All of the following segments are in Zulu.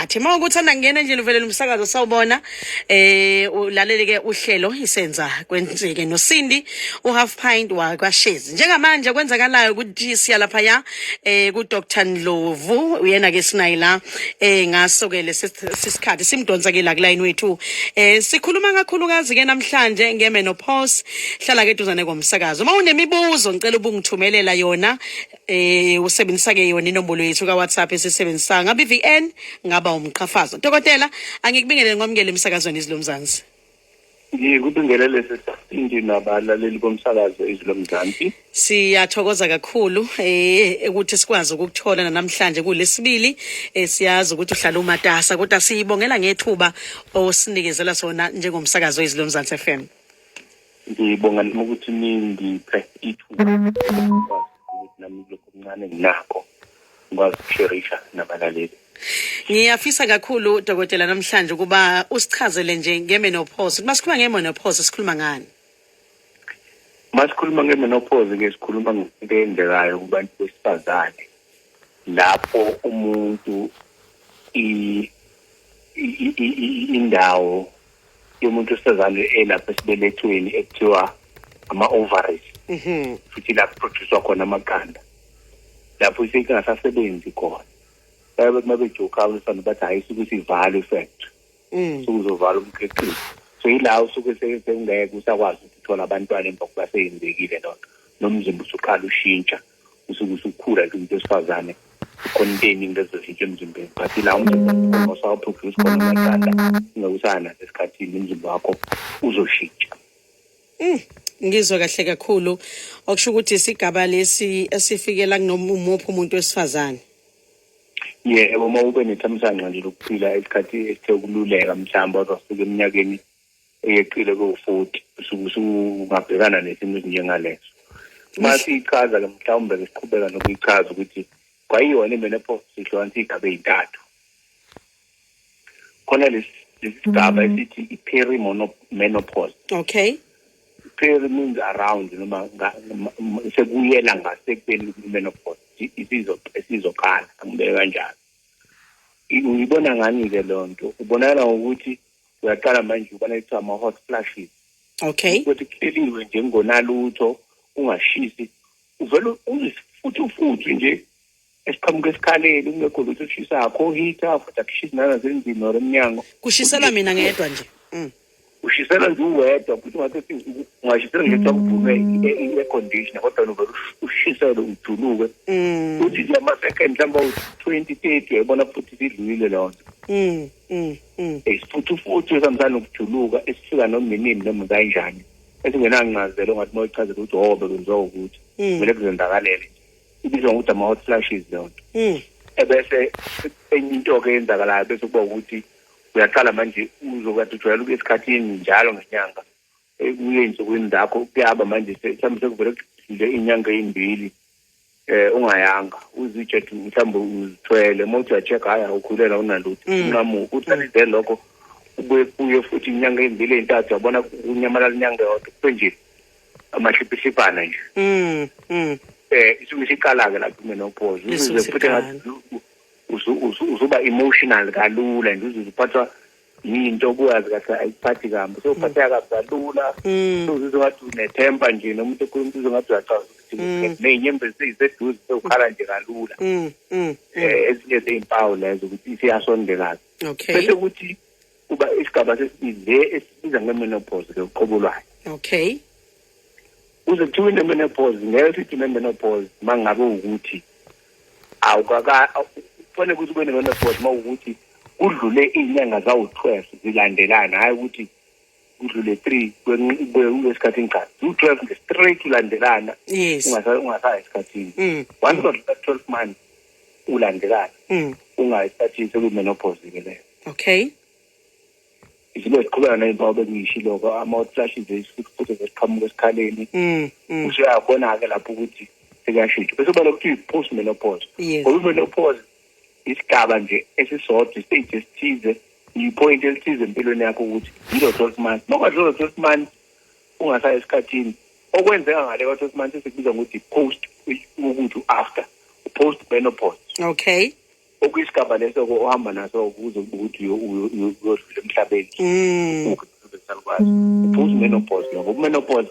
isikhathi mawukuthanda ngena nje uvele umsakazo sawubona ulalele ke uhlelo isenza kwenzeke noSindi uHalf Pint kwaShezi njengamanje kwenzakalayo ukuthi siya lapha ya ku Dr Ndlovu uyena ke sinayi la ngasokele sisikhathi simdonsa ke la line wethu sikhuluma kakhulukazi ke namhlanje ngemenopause hlala ke duzane komsakazo mawunemibuzo ngicela ubungithumelela yona usebenzisa ke yona inombolo yethu ka WhatsApp esisebenzisa ngabe VN ngaba umqhafazo dokotela angikubingelele ngomngele emsakazweni izilomzansi ngikubingelele sesindi nabalaleli bomsakazo izilomzansi siyathokoza kakhulu ukuthi sikwazi ukukuthola namhlanje kulesibili siyazi ukuthi uhlala umatasa kodwa siyibongela ngethuba osinikezela sona njengomsakazo izilomzansi FM ngibonga ukuthi ningiphe ithuba ukuthi nami lokho kuncane nginakho ngikwazi ukusherisha nabalaleli. Ngiyafisa kakhulu dokotela namhlanje kuba usichazele nje ngemenopause. Masikhuluma ngemenopause sikhuluma ngani? Masikhuluma ngemenopause ke sikhuluma ngento eyenzekayo kubantu besifazane lapho umuntu indawo yomuntu wesifazane elapha esibelethweni ekuthiwa ama-ovaries. Futhi lapho produce khona amaqanda. Lapho isengasasebenzi khona. Mabejoka abafana bathi ayisukuthi ivalue effect. Uzovala umkhiqizo. So ila usuke sengeke usakwazi ukuthola abantwana emva kuba seyenzekile lonto. Nomzimba usuqala ushintsha. Usuke usukhula into esifazane. Containing lezo zinto emzimbeni. But ila umzimba usaproduce khona amaqanda. Ungakusana esikhathini umzimba wakho uzoshintsha. Ngizwe kahle kakhulu okusho ukuthi isigaba lesi esifikela kunomuphi umuntu wesifazane. Yebo mawube nethamsanqa nje lokuphila isikhathi esithokululeka mhlamba uzasuka eminyakeni eyeqile ko40 usungabhekana nesimo esinjengaleso. Mase ichaza ke mhlawumbe ke siqhubeka nokuyichaza ukuthi kwayiyona imenopause ihlukanisa igaba ezintathu. Khona lesigaba esithi i-perimenopause. Okay. Peri means around noma sekuyela ngasekubeni menopause isizokhala angibeke kanjalo. Uyibona ngani ke lonto ubonana ukuthi uyaqala manje ubona ukuthi ama hot flashes. Okay. Ukuthi kuhleliwe nje ngonalutho ungashisi uvela ufuthi nje esiqhamuka esikhaleni ungekho lutho ushisa akho heater futhi akushisi nana zenzini noma eminyango kushisela mina ngedwa nje. Ushisela nje uwedwa futhi ungathi ungashisela nje ukuphume i-conditioner kodwa uvela ushisela ujuluke uthi nje ama-second mhlawumbe u-20-30 uyabona futhi sidlulile lonto futhi esamsana nokujuluka esifika noma inini noma kanjani esingenancazelo ongathi mayichazela ukuthi hobe kwenziwa ukuthi kumele kuzenzakalele ibizwa ngokuthi ama-hot flashes lonto ebese enye into-ke eyenzakalayo bese kuba ukuthi uyaqala manje uzokade ujwayele ukuya esikhathini njalo ngenyanga kuye insukwini zakho kuyaba manje mhlawumbe sekuvele nje inyanga ezimbili ungayanga uzitshe mhlawumbe uzithwele uma uthi uya-check hhayi awukhulela unalutho ungamuki uthalidele lokho ubuye futhi inyanga ezimbili ezintathu wabona kunyamalala inyanga yodwa kube nje amahliphihlipana nje isuke isiqala-ke lapho imenopause uze futhi uzuba emotional kalula nje uzuphathwa yinto obuyazi kahle ayiphathi kambi so uphatheka kalula uzizwa ngathi unetemper nje nomuntu okhuluma uzizwa ngathi uyachaza ukuthi nezinyembezi seyiseduze sewukhala nje kalula ezinye zezimpawu lezo ukuthi siyasondela bese ukuthi kuba isigaba sesibili esibiza ngemenopause ke uqobolayo. Okay. Uze kuthiwa imenopause ngeke sithi imenopause mangabe ukuthi kufanele ukuthi ube nemenopause mawukuthi udlule izinyanga zawu-12 zilandelana hayi ukuthi udlule 3 kube esikhathini kahle u-12 nge-straight ulandelana ungasayi esikhathini once udlula 12 months ulandelana ungayi esikhathini sekuyimenopause ke leyo. Okay. Izinto eziqhubeka nezimpawu bekuyishiloko ama-hot flashes futhi zesiqhamuka esikhaleni usuyabona-ke lapho ukuthi sekuyashintsha bese kuba lokuthi i-post menopause ngoba i-menopause isigaba nje esisodwa istage esithize ipoint elithize empilweni yakho ukuthi yilo 12 months nokwadlula 12 months ungasayi esikhathini okwenzeka ngale kwa 12 months esikubiza ngokuthi post ukuthi after post menopause. Okay. okuyisigaba leso ohamba naso ukuze ukuthi uyodlula emhlabeni usalukwazi menopause ngoba menopause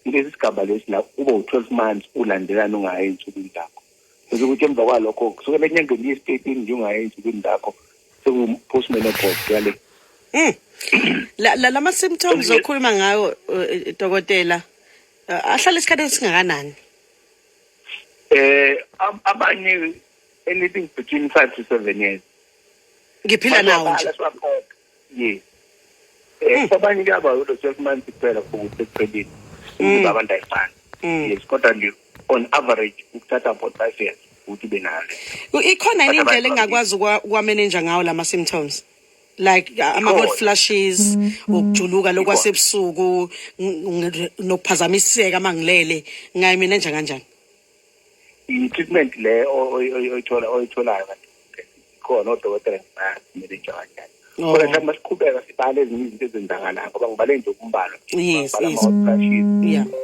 ilesi sigaba lesi la uba u12 months ulandelana ungayi insukwini zakho bese ukuthi emva kwalokho kusukela enyangeni ye-13 nje ungayi insukwini zakho seku-post menopause yale lama symptoms okhuluma ngayo dokotela ahlala isikhathi esingakanani abanye anything between 5 to 7 years ngiphila nawo nje yes abanye kuyaba u12 months kuphela ukuthi ekupheleni abantu ayifani yes kodwa nje on average ukuthatha about 5 years ukuthi ube nayo ikhona yini indlela engakwazi ukwamanager ngawo lama symptoms like ama-hot flashes ukujuluka lokwasebusuku nokuphazamiseka mangilele ngayimanager kanjani i-treatment le oyitholayo khona odokotela bayamanager kanjani kodwa nje masiqhubeka sibale ezinye izinto ezenzakalayo ngoba ngibale nje ukumbala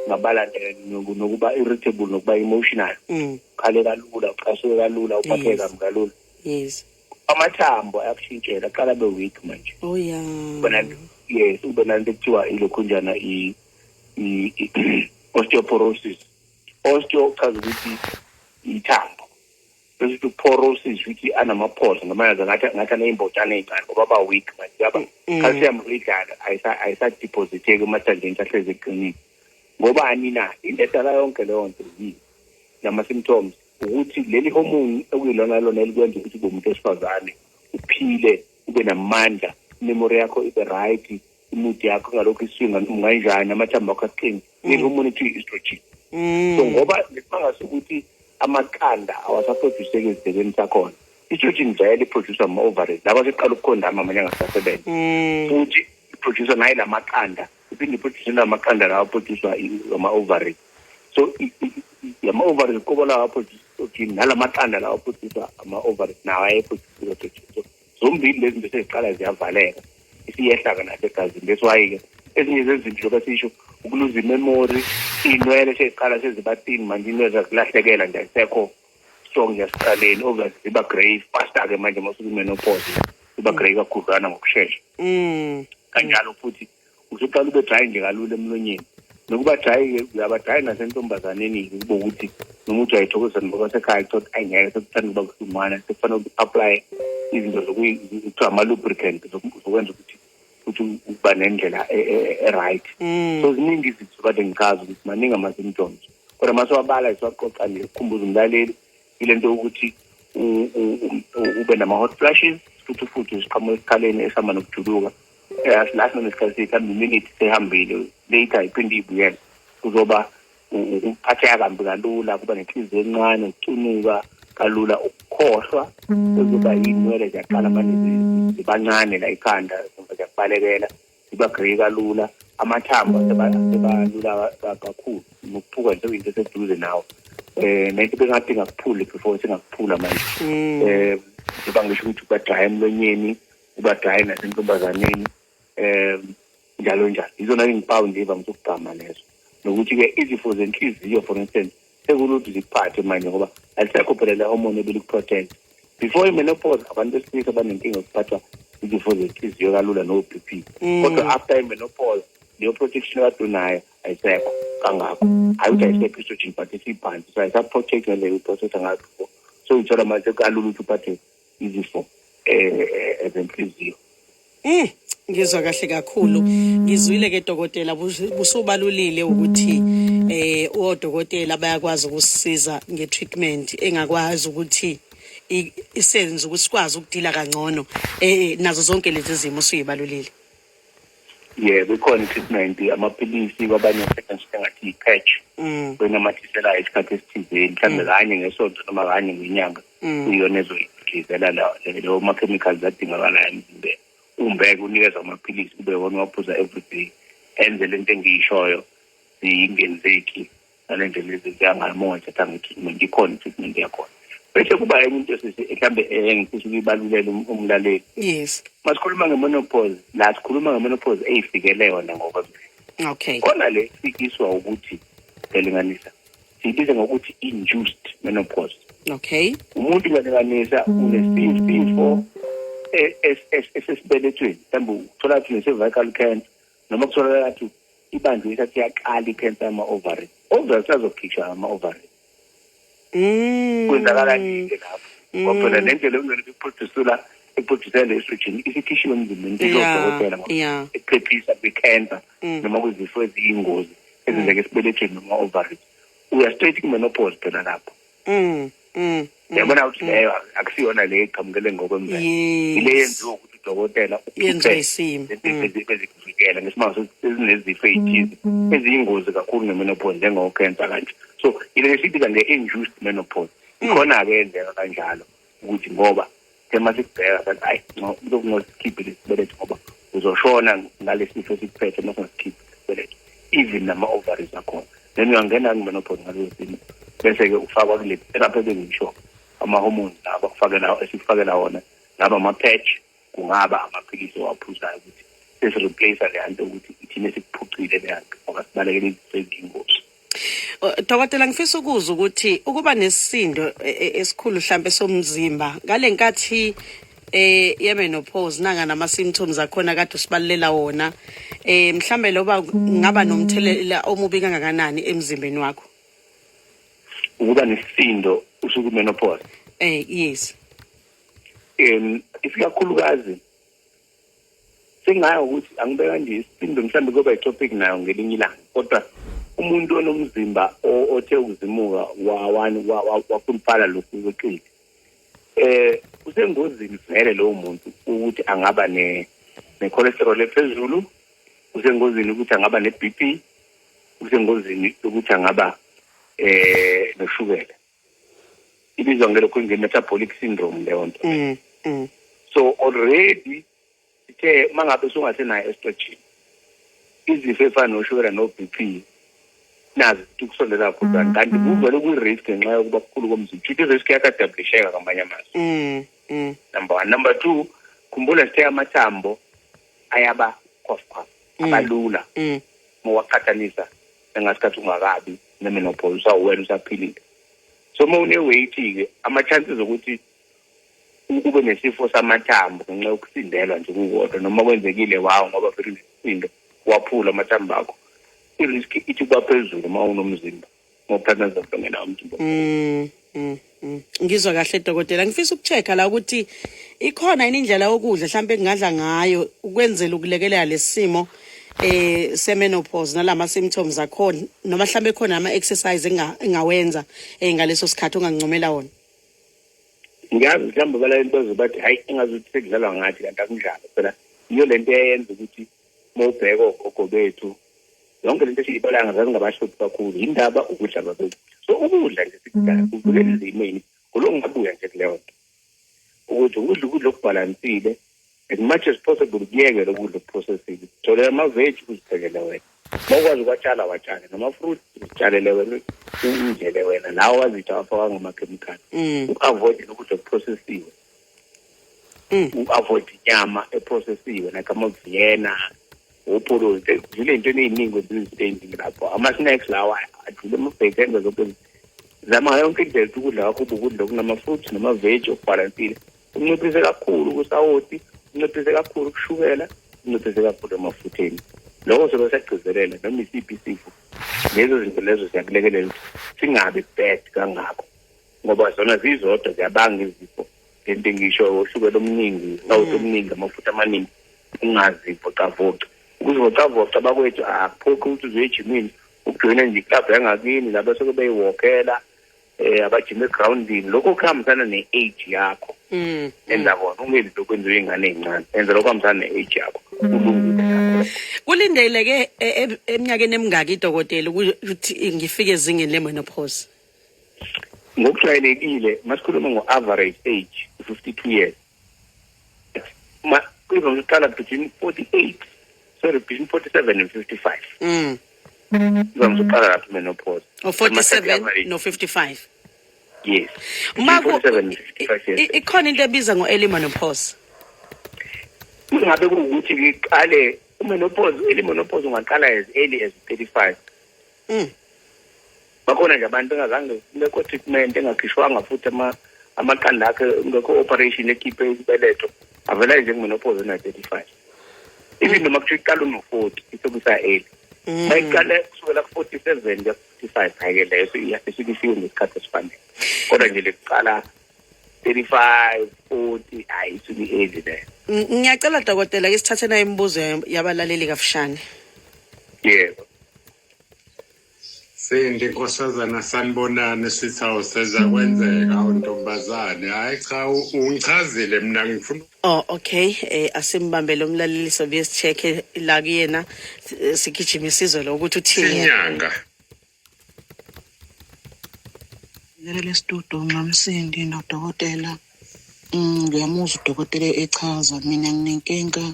ngabala nokuba irritable nokuba emotional khale kalula uqasheke kalula uphatheka kalula yes amathambo ayakushintshela aqala be weak manje yes ube nanto kuthiwa ilokhunjana osteoporosis chaza ukuthi ithambo bese porosis ukuthi anama-pores ngamayazi ngathi aneyimbotshana ey'ncane ngoba ba-weak manje yaba calcium uyidlala ayisadepositheki emathanjeni ahlezi eqinile ngobani na into edala yonke leyo nto yini nama-symptoms ukuthi leli hormone okuyilona lona elikwenza ukuthi ube umuntu wesifazane uphile ube namandla memory yakho ibe right imudi yakho ngalokho iswinga unganjani amathambo akho aqine leli hormone ethiwa i-estrogen so ngoba ngicabanga ukuthi amakanda awasaproduceke ezidebeni sakhona i-estrogen vele iproduce ama-ovaries laba seqala ukukhondama amanye angasasebenza futhi iproduce naye la makanda iphinde iproduce namakanda lawa aproducwa ama-ovaries so ama-ovaries uqobo lawa aproduce estrogen nalamakanda lawa aproduce ama-ovaries nawo ayeproduce estrogen so zombili lezi zinto seziqala ziyavaleka isiyehla-ke nasegazini bese wayi-ke ezinye zezinto lokho sisho ukuluza imemory iy'nwele seziqala sezibatini manje inwele zakulahlekela nje ayisekho strong njesiqaleni obviously ziba grey faster-ke manje masuke imenopause ziba grey kakhudlwana ngokushesha kanjalo futhi usuqala ube dry nje kalula emlonyeni nokuba dry-ke uyaba dry nasentombazaneni-ke kube ukuthi noma uthi uyayithokozisa ngoba sekhaya kuthi ayingeke sekuthanda ukuba kusumana sekufanele uku-apply izinto kuthiwa ama-lubricant zokwenza ukuthi ukuba nendlela e-right so ziningi izinto kade ngichaza ukuthi maningi ama-symptoms kodwa masiwabala siwaqoqa nje ukukhumbuza umlaleli ile nto ukuthi ube nama-hot flashes futhi siqhamuka esikhaleni esihamba nokujuluka asilahle nesikhathi sey'hamba iminute sehambile later iphinde ibuyela kuzoba ukuphatheka kambi kalula kuba nenhliziyo encane ukucunuka kalula ukukhohlwa kuzoba iy'nwele ziyaqala manje zibancane la ikhanda ziyakubalekela ziba grey kalula amathambo sebalula kakhulu nokuphuka nje into eseduze nawo nento bengadinga kuphule before singakuphula manje ziba ngisho ukuthi uba dry emlonyeni uba dry nasentombazaneni njalo njalo izona impawu nje ivamise ukugama lezo nokuthi-ke izifo zenhliziyo for instance sekulula zikuphathe manje ngoba alisekho phela le hormone ebelikuprotect before imenopause abantu besilisa banenkinga yokuphathwa izifo zenhliziyo kalula no-BP kodwa after imenopause leyo protection kade unayo ayisekho kangako hayi ukuthi ayisekho estrogen but isiphansi so ayisaprotect ngaleyo iprotect ngayo before so ithola manje kalula ukuthi uphathe izifo ezenhliziyo ngizwa kahle kakhulu ngizwile ke dokotela busubalulile ukuthi odokotela bayakwazi ukusisiza ngetreatment engakwazi ukuthi isenze ukuthi sikwazi ukudila kangcono nazo zonke lezi zimo suyibalulile kukhona i-treatment amaphilisi kwabanye asetshenziswa ngathi i-patch benamathisela isikhathi esithizeni mhlawumbe kanye ngesonto noma kanye ngenyanga kuyiyona ezoyidlizela leyo ma-chemicals adingakalayo emzimbeni umbeke unikeza amaphilisi ube wona waphuza everyday enze lento engiyishoyo zingenzeki ngale ndlela lezi ziyangamonje athi treatment ikhona i-treatment yakhona bese kuba enye into mhlawumbe engifisa ukuyibalulele umlaleli yes masikhuluma nge-menopause la sikhuluma nge-menopause eyifikele yona ngokwemvelo okay kona le sikiswa ukuthi elinganisa siyibiza ngokuthi induced menopause Okay. Umuntu ngalinganisa unesifo esesibelethweni mhlawumbe uthola ukuthi une-cervical cancer noma kutholakala ukuthi ibanjwe isathi yaqala i-cancer yama-ovary sazokhishwa ama-ovary kwenzakala nje lapho ngoba phela nendlela ekumele iproducela le-estrogen isikhishiwe emzimbeni kuzodokotela ekuphephisa kwi-cancer noma kwizifo eziyingozi ezenzeka esibelethweni noma ovary uya-straight ku-menopause phela lapho yabona ukuthi leyo akusiyona le eqhamukele ngokwemvelo ile yenziwa ukuthi udokotela yenze isimo ezikuvikela ngesimanga ezinezifo ey'thize eziyingozi kakhulu nge-menopause njengo-cancer kanje so ile sithi kange-induced menopause ikhona-ke yenzeka kanjalo ukuthi ngoba thema sikubheka bathi hayi lokungosikhiphe lesibeletho ngoba uzoshona ngale sifo esikuphethe uma singasikhiphi lesibeletho even nama-ovaries akhona then uyangena ku-menopause ngaleyo simo bese-ke ufakwa kule therapy ebengisho ama-hormones laba esifakela wona ngaba ama-patch kungaba amaphilisi owaphuzayo ukuthi sesireplace le nto ukuthi ithina esikuphucile le nto ngoba sibalekele izifo eziyingozi. Dokotela ngifisa ukuzwa ukuthi ukuba nesisindo esikhulu mhlambe somzimba ngale nkathi ye-menopause nanga nama-symptoms akhona kade usibalela wona mhlambe loba ngaba nomthelela omubi kangakanani emzimbeni wakho? Ukuba nesisindo usuku menopause yes isikakhulukazi singayo ukuthi angibeka nje isisindo mhlambe kuba i-topic nayo ngelinye ilanga kodwa umuntu onomzimba othe ukuzimuka wakhuluphala lokhu kweqile usengozini vele lowo muntu ukuthi angaba ne-cholesterol ephezulu, usengozini ukuthi angaba ne-BP, usengozini ukuthi angaba noshukela. Ibizwa ngelokho nge-metabolic syndrome leyo nto. So already ithe mangabe sungasenayo estrogen izifo efana noshukela no-BP nazi ukusondela kakhulu kanti kuvele kwi-risk ngenxa yokuba kukhulu komzimba futhi i-risk yakadablisheka ngamanye amazwi. Number 1. Number 2, khumbula sithe amathambo ayaba cough abalula mowaqhathanisa engasikhathi ungakabi ne-menopause usawuwena usaphilile. So uma une-weight-ke ama-chances ukuthi ube nesifo samathambo ngenxa yokusindelwa nje kukodwa noma kwenzekile wawo ngoba phela isindo waphula amathambo akho i-risk ithi kuba phezulu uma unomzimba ngophathanisa ngena umzimba. Ngizwa kahle dokotela, ngifisa ukuchecka la ukuthi ikhona yini indlela yokudla mhlambe engadla ngayo ukwenzela ukulekelela lesimo se-menopause nalama symptoms akhona noma mhlambe khona ama-exercise engawenza ngaleso sikhathi ongancomela wona. Ngiyazi mhlawumbe balento zobathi hayi engazuthi sekudlalwa ngathi kanti akunjalo phela iyo lento eyenza ukuthi uma ubheka ogogo bethu yonke lento esiyibala ngazazi ngabashoti kakhulu indaba ukudla kwabethu. So ukudla nje sikudala kuvikela izimeni kulongabuya nje kuleyo nto ukuthi ukudla okubhalansile as much as possible kuyeke lokudla okuprocessed. Thola ama-veg uziphekele wena, mawukwazi ukwatshala watshale, nama-fruit uzitshalele wena uzindlele wena lawo wazitha wafaka ngamakhemikhali. U-avoid lokudla okuprocessiwe, u-avoid inyama eprocessiwe like ama-Vienna opolo zile into eziningi eziziningi lapho ama-snacks lawa adlule ama-bacon zokuthi zama yonke indlela ukudla kwakho ukudla okunama-fruits nama-veg okubhalansile unciphise kakhulu kusawoti, unciphise kakhulu kushukela, unciphise kakhulu emafutheni. Lokho sobe siyagcizelela noma isiphi isifo lezo zinto lezo siyakulekelela ukuthi singabi bad kangako ngoba zona zizodwa ziyabanga izifo. Lento ngisho ushukela omningi sawuthi omningi amafutha amaningi ungazivocavoci ukuzivocavoca bakwethu akuphoqi ukuthi uzoye ejimini ukujoyina nje iklabhu yangakini laba soke beyiwokela abajime egroundini. Lokho kuhambisana ne-age yakho enza kona ungenzi lokhu enziwe ingane encane, enza lokho kuhambisana ne-age yakho ulungile. Kulindeleke eminyakeni emingaki idokotela ukuthi ngifike ezingeni le-menopause? Ngokujwayelekile masikhuluma ngo-average age 52 years izoqala between 47 and 55. Izoqala lapho menopause. 47 no 55. Yes. 47 and 55 years. Ikhona into ebiza ngo-early menopause. Kungabe kuwukuthi iqale umenopause, early menopause ungaqala as early as 35. bakhona nje abantu engazange ngekho treatment engakhishwanga futhi amaqanda akhe ngekho operation ekhiphe isibeletho avela nje ngimenopause na 35 even noma kuthiwa iqala no-40 isokusa early mayiqale kusukela ku-47 ya 55 hayi leyo iyafisiwe ngesikhathi esifanele kodwa nje lekuqala 35 40 hayi isuke early leyo. Ngiyacela dokotela ke sithathe nayo imibuzo yabalaleli kafishane. Yebo. Sindi nkosazana sanibonane sithi awuseza kwenzeka untombazane hayi cha ungichazile mina ngifuna Okay asimbambele umlaleli sobe sicheck la kuyena sigijima isizwe lo ukuthi uthini inyanga Lele studio ngamsindi nodokotela ngiyamuzwa udokotela echaza mina nginenkinga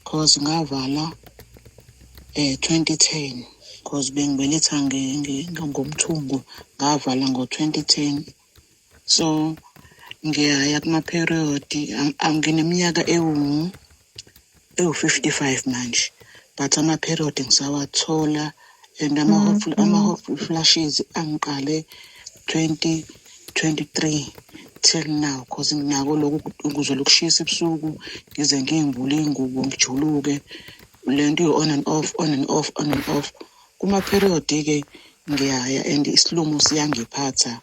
cause ngavala 2010 cause bengibeletha ngomthungo ngavala ngo2010 so ngiyaya kuma period angineminyaka ewu55 manje but ama period ngisawathola and ama flashes angiqale 2023 till now cause nginako lokhu ukuzwe lokushisa ebusuku ngize ngingibule ingubo ngijuluke lento on and off kuma period ke ngiyaya and isilumo siyangiphatha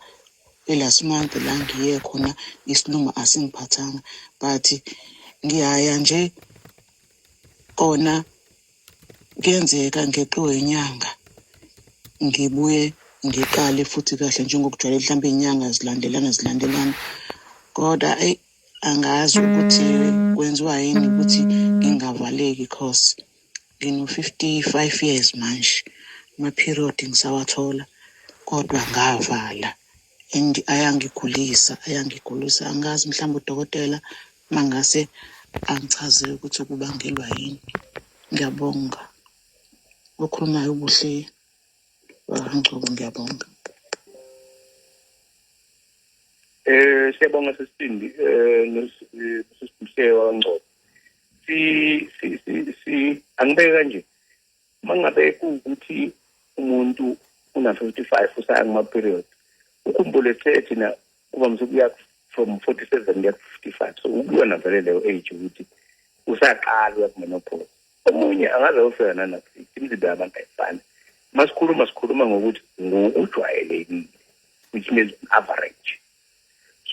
last month la ngiye khona isilumo asingiphathanga but ngiyaya nje kona kuyenzeka ngeqiwe inyanga ngibuye ngiqale futhi kahle njengokujwayele mhlambe inyanga zilandelana kodwa angazi ukuthi kwenziwa yini ukuthi ngingavaleki cause ngino 55 years manje ma period ngisawathola kodwa ngavala and ayangigulisa angazi mhlawumbe udokotela mangase angichazele ukuthi kubangelwa yini. Ngiyabonga ukukhuluma ubuhle ngicoko ngiyabonga. Siyabonga sesindi nosisibuhle wangcobo si angibeke kanje mangabe ukuthi umuntu una 55 usaya ngama period ukhumbule thina kuba msukuya from 47 ya 55 so ukuyona vele leyo age ukuthi usaqala uyakumenopause omunye angaze ufika nana imizimba yabantu ayifani masikhuluma ngokuthi ngokujwayelekile which means average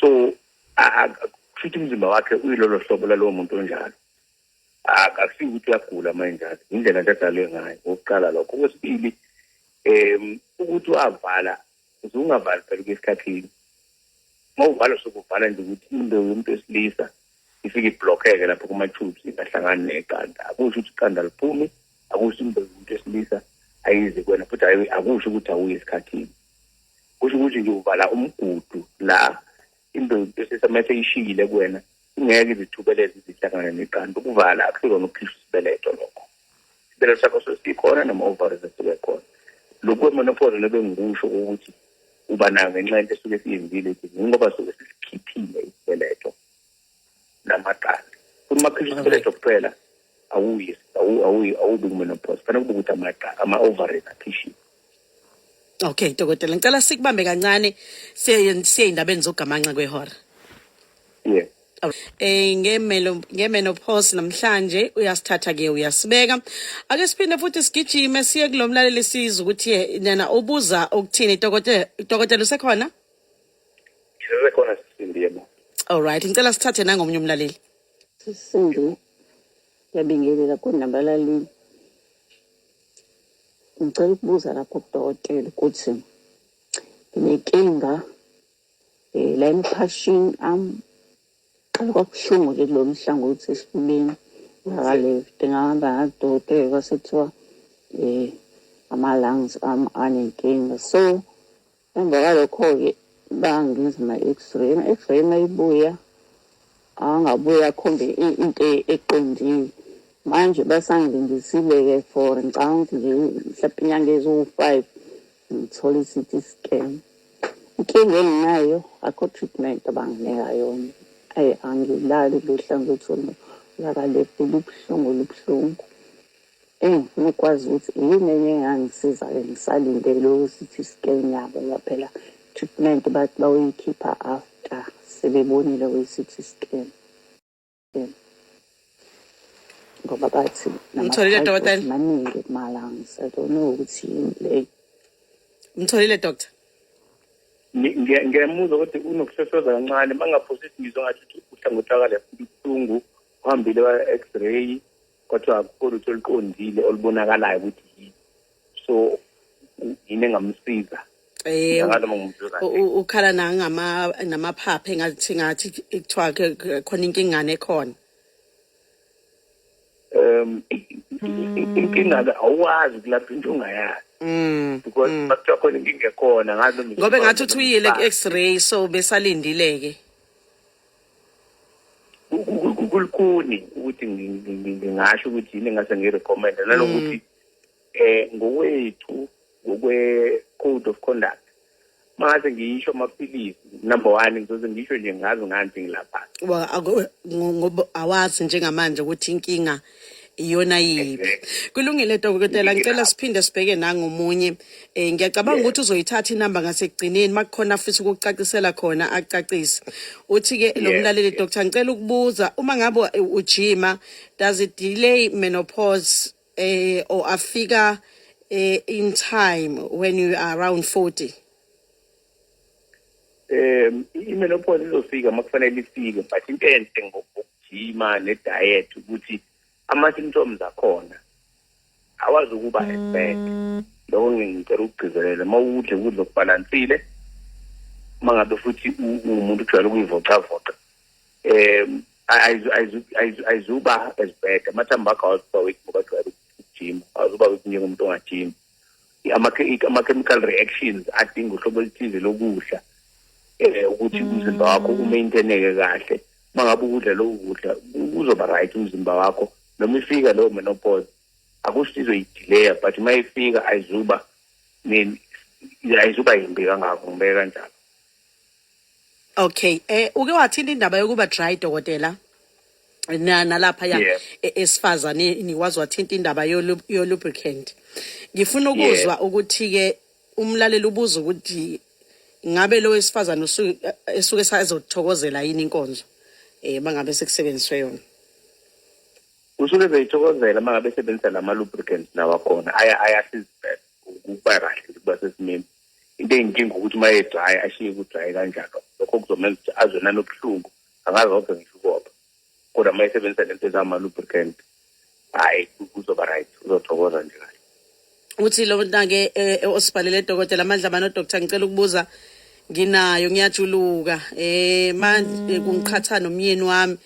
so futhi umzimba wakhe uyilolo hlobo lalowo muntu onjalo akusithi ukuthi uyagula manje indlela adalwe ngayo oqala lokho okwesibili ukuthi wavala uzungavali phela kwesikhathini mawuvala sokuvala nje ukuthi into yomuntu esilisa ifike iblockeke lapho kuma tubes ingahlangani neqanda akusho ukuthi iqanda liphumi akusho into yomuntu esilisa ayize kwena futhi akusho ukuthi awuye esikhathini kusho ukuthi nje uvala umgudu la into esesamase ishile kwena ingeke izithubeleze izihlangana neqanda ukuvala akusikho nokukhishwa isibeletho lokho isibeletho sakho sesikhona noma ovaries esikhona lokho menopause nebe ngikusho ukuthi uba nayo ngenxa into esuke siyenzile ukuthi ngoba suke sikhiphile isibeletho namaqanda uma khishwa isibeletho kuphela awubi menopause fanele kube ukuthi ama ovaries akhishiwe. Okay dokotela ngicela sikubambe kancane siye indabeni zogamanxa kwehora. Yeah. Ngemenopause namhlanje uyasithatha ke uyasibeka ake siphinde futhi sigijime siye kulomlaleli sizwe ukuthi nana ubuza ukuthini dokotela usekhona Sindi yebo. All right ngicela sithathe nangomunye umlaleli Sindi yabingelela kunambalali ngicela ukubuza lapho kudokotela ukuthi nginenkinga la imphashini kwabuhlungu nje lo mhlangothi esifubeni ngale ngihamba ngadokotela kwasethiwa ama-lungs anenkinga so emva kwalokho ke bangenza ama-x-ray ama-x-ray mayibuya angabuya akhombe into eqondile manje basangilindisile-ke for ngicabanga ukuthi nje mhlawumbe inyanga eziwu-5 ngithole i-CT scan inkinga enginayo akho treatment abanginika yona angilali lo hlangothi lakalefu lubuhlungu ngikwazi ukuthi yini enye engangisiza-ke ngisalindele ukuthi i-scan yabo yaphela treatment bathi bayoyikhipha after sebebonile kwi-CT scan. Ngoba bathi Mtholile dokotela? maningi kumalanga, so I don't know ukuthi yini le. Mtholile doctor? Ngiyamuzwa ukuthi unokusesoza kancane mangaphosisi ngizwa ngathi uhlangothakala ubuhlungu uhambile wa-x-ray kodwa akukho lutho oluqondile olubonakalayo ukuthi yini. So yini engamsiza? Ukhala namaphapha ngathi kuthiwa khona inkingane ekhona. Inkinga awazi kulapha into ungayazi. Because bakuthiwa khona inkinga ekhona ngazi ngoba ngathi uthi uyile ku-x-ray so besalindile-ke. Kukhuni ukuthi ngingasho ukuthi yini engase ngirecommend nanokuthi ngowethu ngokwe-code of conduct mase ngisho amaphilisi number 1 ngizoze ngisho nje ngazi nganti ngilapha ngoba awazi njengamanje ukuthi inkinga iyona yiphi. Kulungile dokotela, ngicela siphinde sibheke nangomunye. Ngiyacabanga ukuthi uzoyithatha inamba ngasekugcineni makukhona futhi ukucacisela khona acacise. Uthi ke lo mlaleli doctor ngicela ukubuza uma ngabe ujima does it delay menopause or afika in time when you are around 40? I-menopause izofika makufanele ifike but into enhle ngokujima ne-diet ukuthi ama-symptoms akhona awazi ukuba expect. Lokho ngicela ukugcizelela mawudle ukudla okubalansile mangabe futhi umuntu ujwayele ukuyivocavoca ayizuba as bad. Amathambo akho awuzuba weak ngoba ujwayele ukujima, awuzuba weak njengomuntu ongajimi. Ama-chemical reactions adinga uhlobo oluthize lokudla ukuthi umzimba wakho umaintaineke kahle. Mangabe ukudla lokhu kudla uzoba right umzimba wakho noma ifika lo menopause akusho izoyidelay but mayifika ayizuba yimbi kangako ngibeka kanjalo. Okay, uke wathinta indaba yokuba dry dokotela nalapha ya esifazane nikwazi wathinta indaba yo lubricant. Ngifuna ukuzwa ukuthi ke umlaleli ubuza ukuthi ngabe lo wesifazane esuke sayizothokozela yini inkonzo mangabe sekusebenziswe yona. Usuke beyithokozela mangabe sebenzisa lama lubricants nawa khona ayasiza ukuba kahle ukuba sesimeme. Into eyinkinga ukuthi maye dry ashiye ku dry kanjalo. Lokho kuzomenza ukuthi azwe nanobuhlungu angazoke ngisho kodwa. Kodwa maye sebenzisa lento zama lubricant hayi kuzoba right uzothokoza nje kahle. Uthi lo nake osibhalele dokotela amandla bano doctor ngicela ukubuza nginayo ngiyajuluka manje kungiqhatha nomyeni wami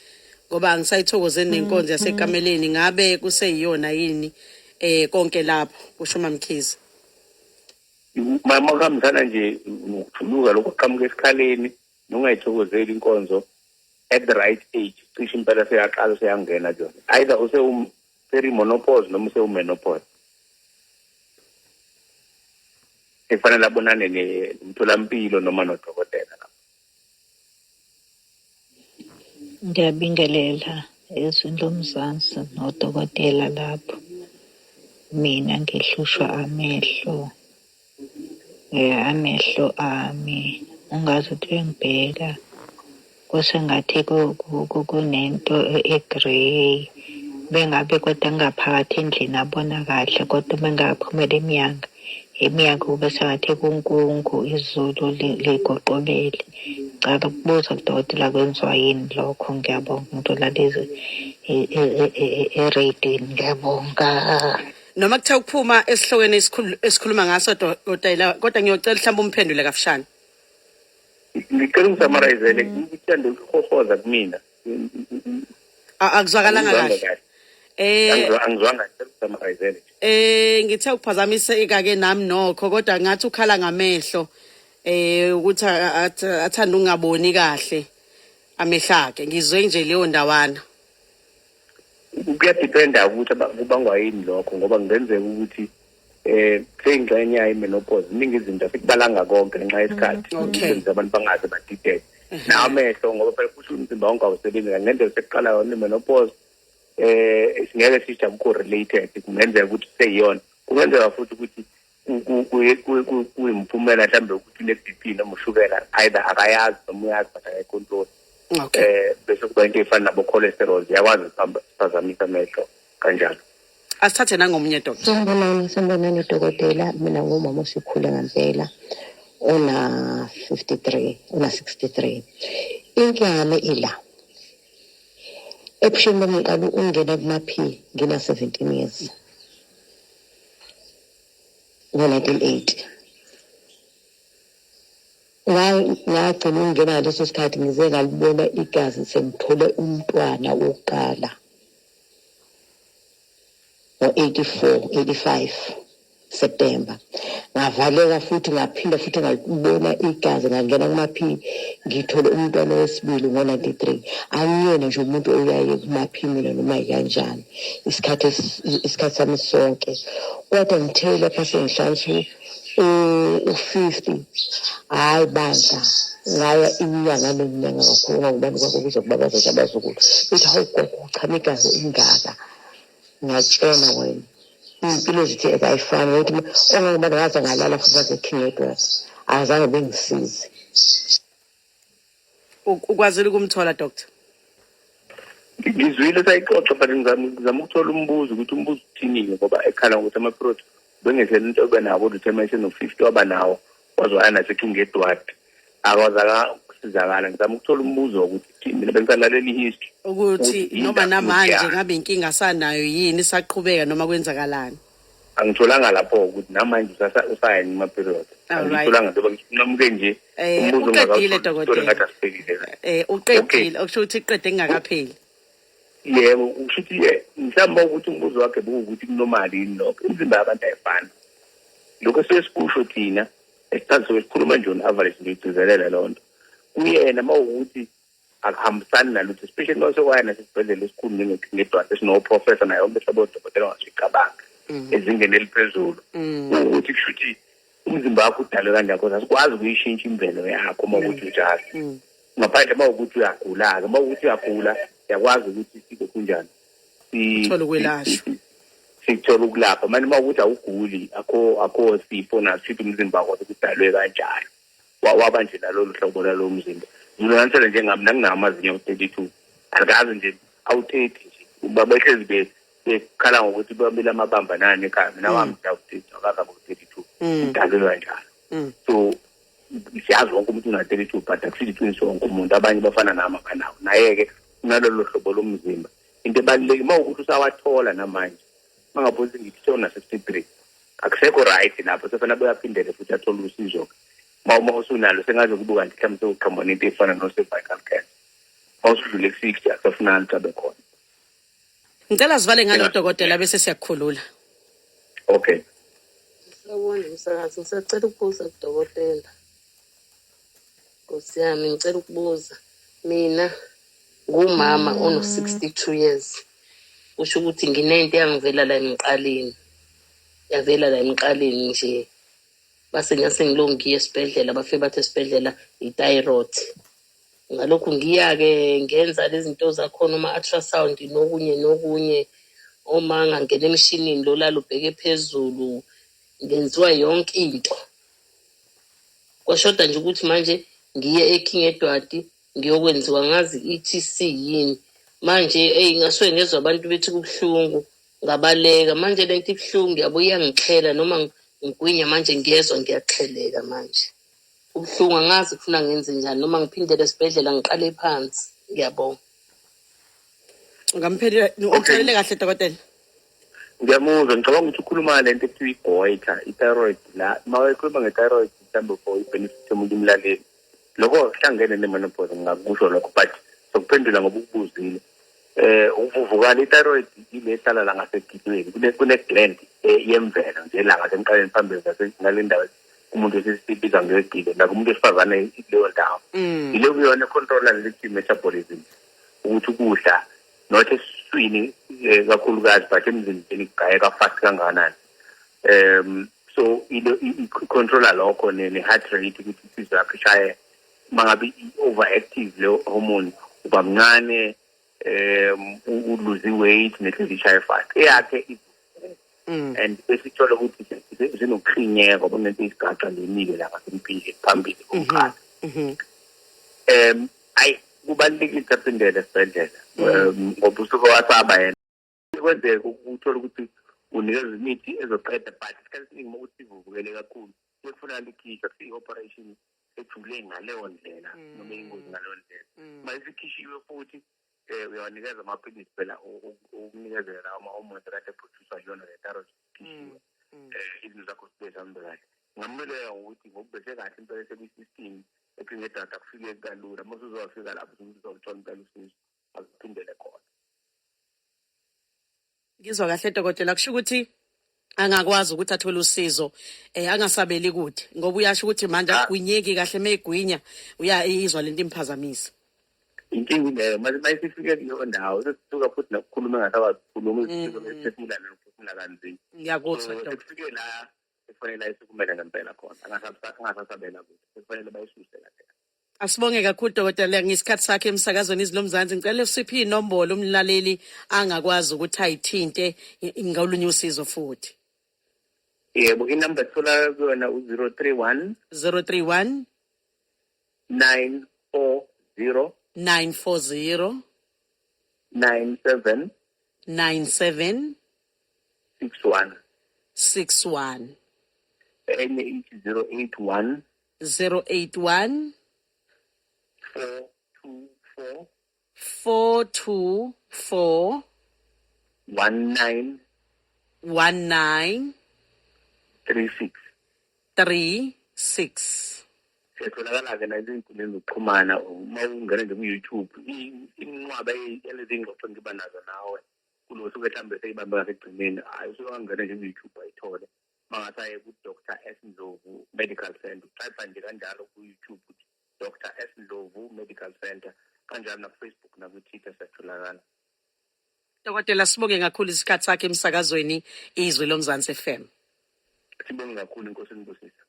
ngoba ngisayithokozeni nenkonzo yasekameleni ngabe kuseyiyona yini konke lapho kusho mamkhizi. Mama kamzana nje ukujuluka lokho qhamuka esikhaleni nongayithokozeli inkonzo at the right age cishe impela seyaqala seyangena yona either perimenopause noma menopause. Efanele abonane nemtholampilo noma nodokotela. Ngiyabingelela ezweni lomzansi nodokotela lapho. Mina ngihlushwa amehlo. Amehlo ami ungazi ukuthi ngibheka kusengathi kunento egrey bengabe kodwa ngaphakathi endlini abona kahle kodwa bengaphumela eminyaka kube sengathi kunkungu izulu ligoqobele. Ngicela ukubuza udokotela kwenziwa yini lokho. Ngiyabonga ngitholalezi eradini ngiyabonga. Noma kuthe ukuphuma esihlokweni esikhuluma ngaso dokotela kodwa ngiyocela mhlawumbe umphendule kafishane. Ngicela ungisummarize ngikuthanda ukuhohoza kumina. Akuzwakalanga kahle. Angizwanga ngisummarize. Ngithe ukuphazamiseka ke nami nokho kodwa ngathi ukhala ngamehlo ukuthi athanda ungaboni kahle amehlake ngizwe nje leyo ndawana. Kuyadependa ukuthi kubangwa yini lokho ngoba ngenzeka ukuthi sengxenye yayo menopause iningi izinto asikubalanga konke ngenxa yesikhathi ukuthi abantu bangaze badetect. Namehlo ngoba phela kusho umzimba wonke awusebenzi ngendlela sekuqala yona menopause singeke sijam correlated kungenzeka ukuthi seyiyona kungenzeka futhi ukuthi kuyimphumela mhlambe ukuthi ne-BP noma ushukela either akayazi noma uyazi but akayicontrol bese kuba into efana nabo cholesterol ziyakwazi ukuphazamisa amehlo kanjalo. Asithathe nangomunye doctor. Sanibonani dokotela, mina ngumama osikhule ngempela ona 63 inkyame ila ebusheni bami ungena kuma-P ngina 17 years ngo-1980 ngagcina ungena ngaleso sikhathi ngize ngalibona igazi sengithole umntwana wokuqala ngo-85 September ngavaleka futhi ngaphinda futhi ngalibona igazi ngangena kuma-P ngithole umntwana wesibili ngo-93 angiyena nje umuntu oyaye kuma-P mina noma kanjani isikhathi sami sonke kodwa ngithe lapha sengihlanzwe u-50 hayi bandla ngaya inyanga neminyanga kakhulu ngokubani kwakho kuze kubabaza abazukulu bethi hawu gogo uchama igazi ingaka ngiyatshena wena impilo zithi ayifani ukuthi ongangibani ngaze ngalala futhi ngaze-King Edward azange bengisize. Ukwazile ukumthola doctor? Ngizwile sayixoxa but ngizama ukuthola umbuzo ukuthi umbuzo uthini ngoba ekhala ukuthi ama-product bengesele into obenabo determination of 50 wabanawo wazwana nase-King Edward akwazaka ukusizakala. Ngizama ukuthola umbuzo ukuthi mina bengisalalela i-history ukuthi noma namanje ngabe inkinga sanayo yini saqhubeka noma kwenzakalani. Angitholanga lapho ukuthi namanje usayini ma-period angitholanga njengoba nginomuke nje umbuzo uqedile dokotela uqedile okusho ukuthi iqede ngingakapheli. Yebo usho ukuthi mhlawumbe ukuthi umbuzo wakhe bukuthi kunormal yini lokho imizimba yabantu ayifani lokho sesikusho thina esithathu sokukhuluma nje on average nje igcizelela lonto kuyena mawukuthi akuhambisani nalutho especially masokwaya nasesibhedlela esikhulu njenge-King Edward esino-professor naye onke sabodokotela ongasicabanga ezingeni eliphezulu ukuthi kusho ukuthi umzimba wakho udalwe kanjani because asikwazi ukuyishintsha imvelo yakho mawukuthi njalo ngaphandle mawukuthi uyagula-ke mawukuthi uyagula yakwazi ukuthi sike kunjani sithole ukwelashwa sithole ukulapha manje mawukuthi awuguli akho sifo nasithi umzimba wakho udalwe kanjani waba nje nalolu hlobo lalo mzimba nginansela njengami nanginamazinyo 32 alikazi nje awu-30 nje babehlezi bekhala ngokuthi babila amabamba nani ekhaya mina wami akaza ngo-32 udalwe kanjalo so siyazi wonke umuntu una-32 but akusithi iqiniso wonke umuntu abanye bafana nami abanawo naye-ke unalolo hlobo lomzimba into ebalulekile mawukuthi usawathola namanje mangabuthi ngithi sewuna-63 akusekho right lapho sefana beyaphindele futhi athole usizo uma usunalo sengaze kubuka nje mhlawumbe sewuqhamuka nento efana no-cervical cancer mawusudlule ku-60 akusafunani cabe khona. Ngicela sivale ngalo dokotela bese siyakukhulula. Okay. Sawubona msakazi, ngisacela ukubuza kudokotela. Nkosi yami ngicela ukubuza. Mina ngumama ono-62 years. Kusho ukuthi nginento yangivela la emqaleni. Yavela la emqaleni nje. Base ngase ngilongiye esibhedlela bafike bathi esibhedlela i-thyroid. Ngalokhu ngiya-ke ngenza lezi zinto zakhona uma-ultrasound nokunye uma ngangena emshinini lo lala ubheke phezulu ngenziwa yonke into kwashoda nje ukuthi manje ngiye e-King Edward ngiyokwenziwa ngazi i-ETC yini manje ngasuke ngezwa abantu bethi kubuhlungu ngabaleka manje lento ibuhlungu yabo iyangixhela noma ngigwinya manje ngiyezwa ngiyaxheleka manje ubuhlungu angazi kufuna ngenze njani noma ngiphindele esibhedlela ngiqale phansi ngiyabonga. Ngamphelele uxolele kahle dokotela. Ngiyamuzwa ngicabanga ukuthi ukhuluma lento ekuthiwa i-goiter i-thyroid la mawayikhuluma nge-thyroid mhlawumbe for i-benefit yomuntu umlaleli lokho kuhlangene ne-menopause ngakusho lokho but sokuphendula ngoba ukubuzile ukuvuvukala i-thyroid ile ehlala la ngasedidweni kune-gland yemvelo nje la ngasemqaleni phambili ngale ndawo umuntu esisibiza ngegcile la kumuntu esifazane leyo ndawo ile kuyona controller lethi metabolism ukuthi ukudla not eswini kakhulukazi but emzimbeni kugayeka fast kangakanani so i-controller lokho ne-heart rate ukuthi inhliziyo yakho ishaye mangabe i-overactive leyo hormone uba mncane uluzi weight ne-triglyceride fat eyakhe and besithola ukuthi zinokukhinyeka bonento isigaxa lenike la ngasempilweni phambili komkhala kubalulekile aphindele esibhedlela ngoba usuke wasaba yena kwenzeka ukuthola ukuthi unikeza imithi ezoqeda but isikhathi esiningi uma ukuthi ivuvukele kakhulu kufuneka likhishwa i-operation ethule ngaleyo ndlela noma ingozi ngaleyo ndlela uma isikhishiwe futhi uyawanikeza amaphilisi phela ukunikezela ama-hormones kade producer yona le-thyroid ikhishiwe izinto zakho zibe zihambe kahle ngamuleka ngokuthi ngokubese kahle impela sekwi-system ephingedata kufike kalula uma usuzowafika lapho uzothola impela usizo akuphindele khona. Ngizwa kahle dokotela kusho ukuthi angakwazi ukuthi athole usizo angasabeli kude ngoba uyasho ukuthi manje agwinyeki kahle mayigwinya uyayizwa lento imphazamisa. Inkingi leyo mayisifike kuleyo ndawo sesisuka futhi nokukhuluma engasakhuluma izinto esiphefumula nokuphefumula kanzima. Ngiyakuzwa sekufike la kufanele ayisukumele ngempela khona angasasabela kude kufanele bayisuse kahle. Asibonge kakhulu dokotela ngesikhathi sakhe emsakazweni izilomzansi ngicela usiphi inombolo umlaleli angakwazi ukuthi ayithinte ngolunye usizo futhi. Yebo inamba ethola kuyona u031 940 97 61 enye ithi 081 424 19 36 Setholakala-ke nazinkundleni zokuxhumana uma ungena nje ku-YouTube inqwaba elezingxoxo ngiba nazo nawe kulo suke mhlambe seyibambe ngasekugcineni hayi usuke angena nje ku-YouTube ayithole mangasaye ku-Dr. S Ndlovu Medical Center utype nje kanjalo ku-YouTube ukuthi Dr. S Ndlovu Medical Center kanjalo na-Facebook nakwi-Twitter setholakala. Dokotela sibonge kakhulu isikhathi sakhe emsakazweni izwe lomzansi FM. Sibonge kakhulu inkosi enibusise.